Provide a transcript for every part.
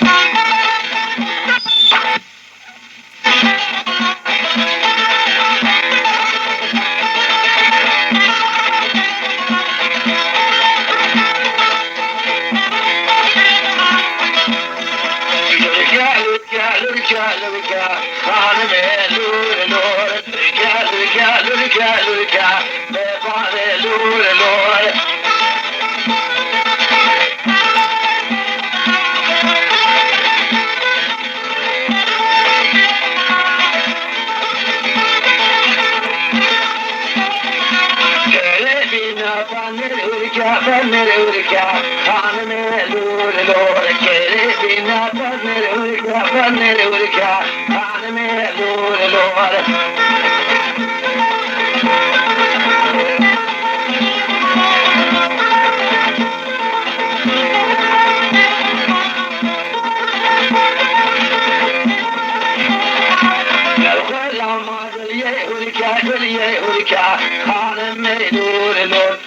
Amen. ورکا به بار لور لور فنر ورکا خانم لور لور کره بینا فنر ورکا خانم لور لور ورکا خانم لور لور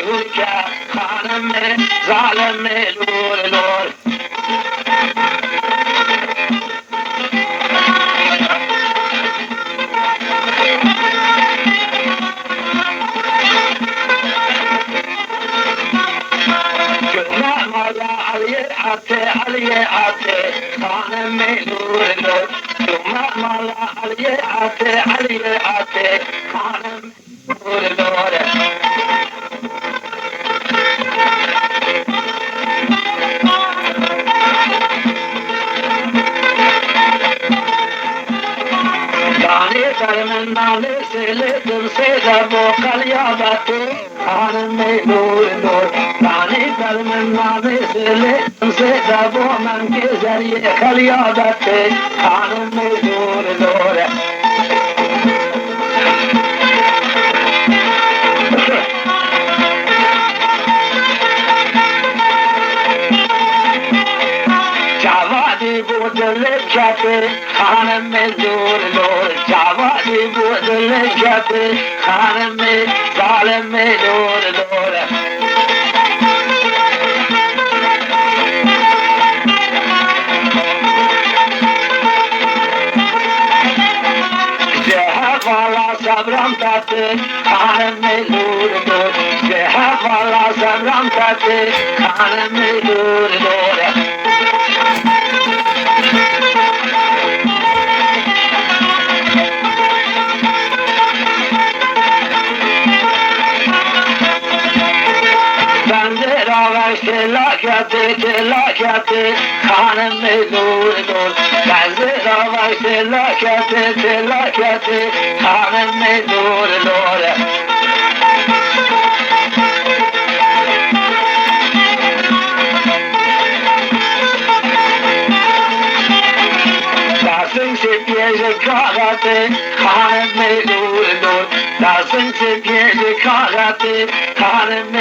ورکا خانم ظالم لور لور علی عطا خانم لور لور مالا علی عطا خانم لور لور دانی من ناله سلطن سیدبو قلیابتو خانم لور لور دانی من ناله سلطن سیدبو من که ذریعه قلیابتو خانم لور لور جوادی بود لکته خانم لور لور جوادی بود لکته خانم ظالم لور لور والا صبرم تاته خانم لور لور والا صبرم تاته خانم لور لور تلاکته خانم لور لور بنده راوش تلاکته خانم لور لور دستن سے پیش کاغاتے خانم لور لور دستن سے پیش کاغاتے خانم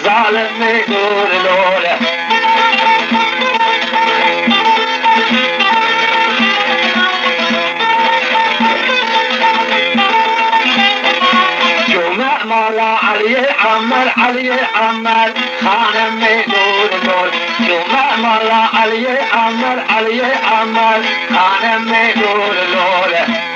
ظالم لور لور علی عمر خانم لور لور جمع مولا علی عمر خانم لور لور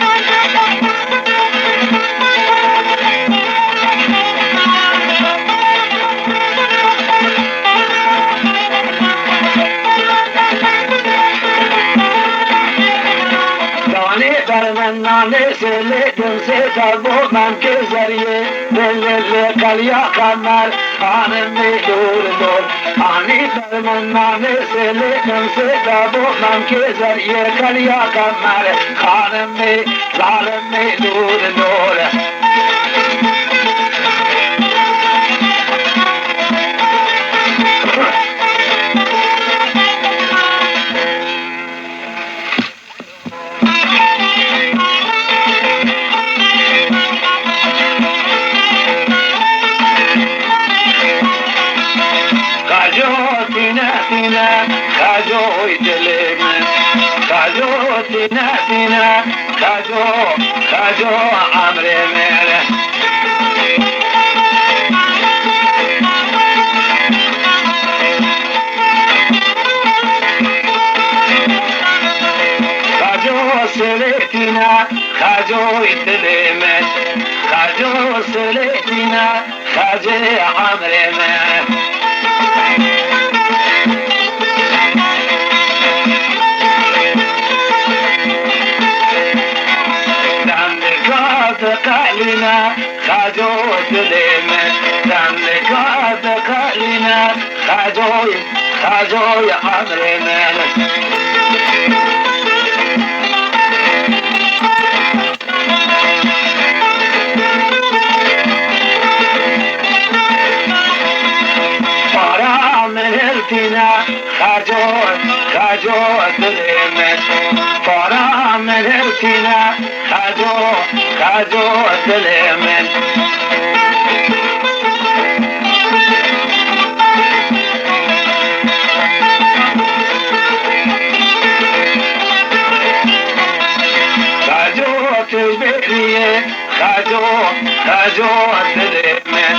नाने से ले दिल से दबो मन के जरिए दिल ले कलिया कमर खाने में दूर दूर आनी नाने से ले दिल से दबो मन के जरिए कलिया कमर खाने में जाल में दूर दूर خجو عمر میره خجو سلیتینا خجو اتلیمت خجو سلیتینا خجو عمر میره قالنا خجوت لمن تملكات قالنا خجوي عمري من فينا خجوت لمن فرا من فينا خجوت لمن خجوت جبريه خجوت لمن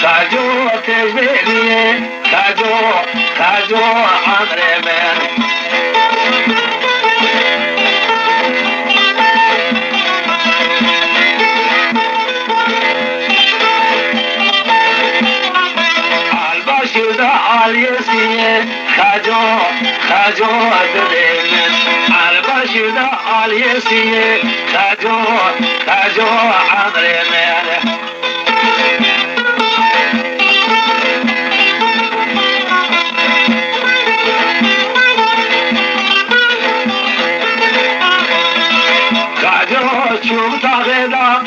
خجوت جبريه خجو عمري من البشر ده عاليسية خجو دلمن البشر ده عاليسية خجو عمري من شوف تاخذها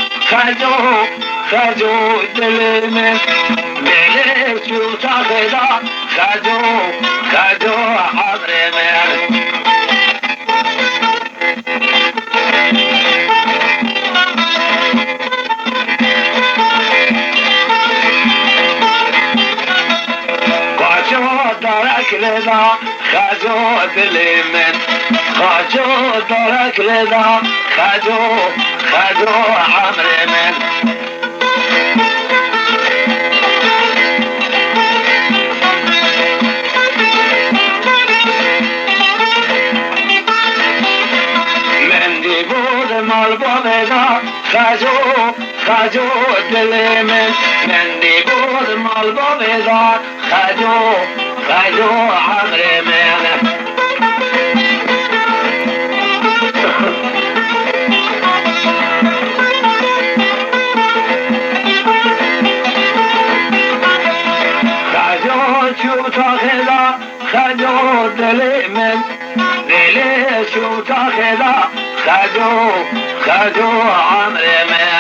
خجو دلمن ليلي شوف تاخذها خجو عمري من خجو دارك لذا خجو دلمن خجو دارك لذا خجو عمري من من دي بود مالبابدا خجو دلمن من دي بود مالبابدا خجو عمري من شو تاخذها خجو دلمن ليلي شو تاخذها خجو عمري من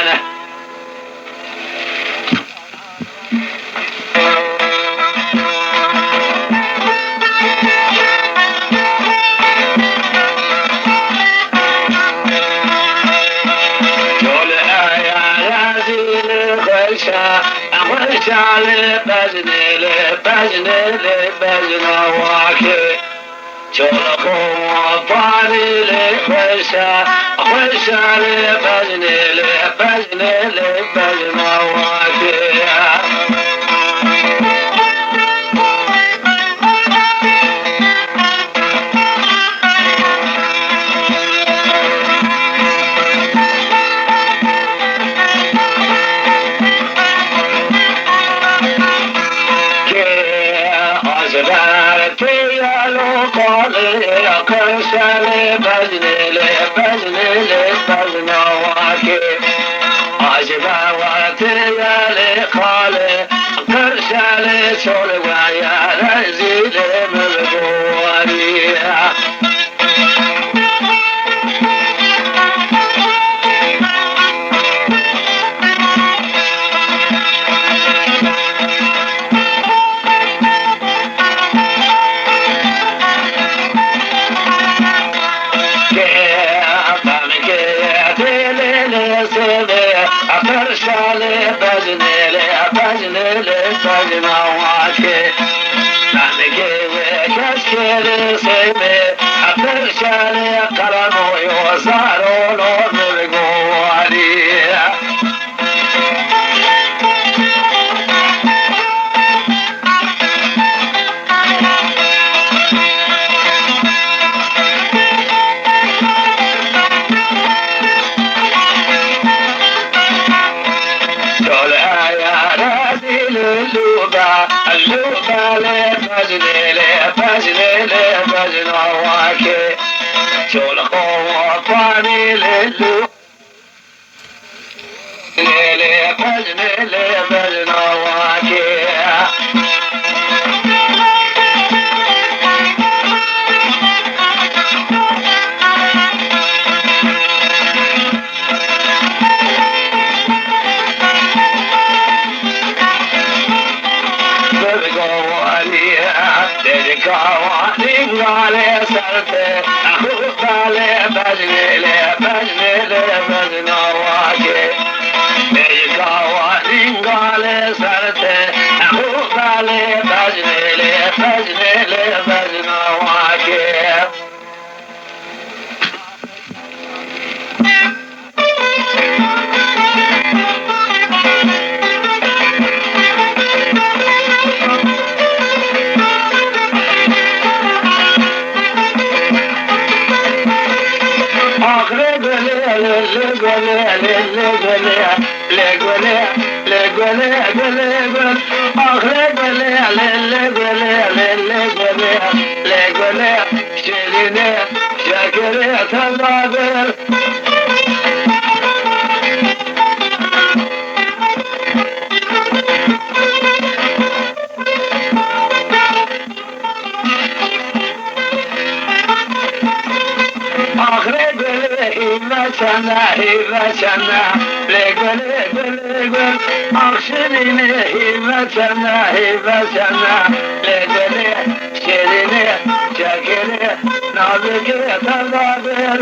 لبجن واكي شلخو وفاني لخشا لبجن واكي لبجن واكي عجبا واتيا لقالي قرشا لشول ويا رزيل مغبوري لبجن واكي نانكي وكسكي سيمي أفرشالي قرمو يوزارو نور مبقوالي اللوبة لبجن واكي شلخو وفاني للو Lele bajne le bajnawa ke Gale sarte, gale bajne le bajnawa ke Gale sarte, gale bajne le bajnawa ke Hivasana, legole, akşirine hivasana, legole, şerine, çekere, nazike tababer.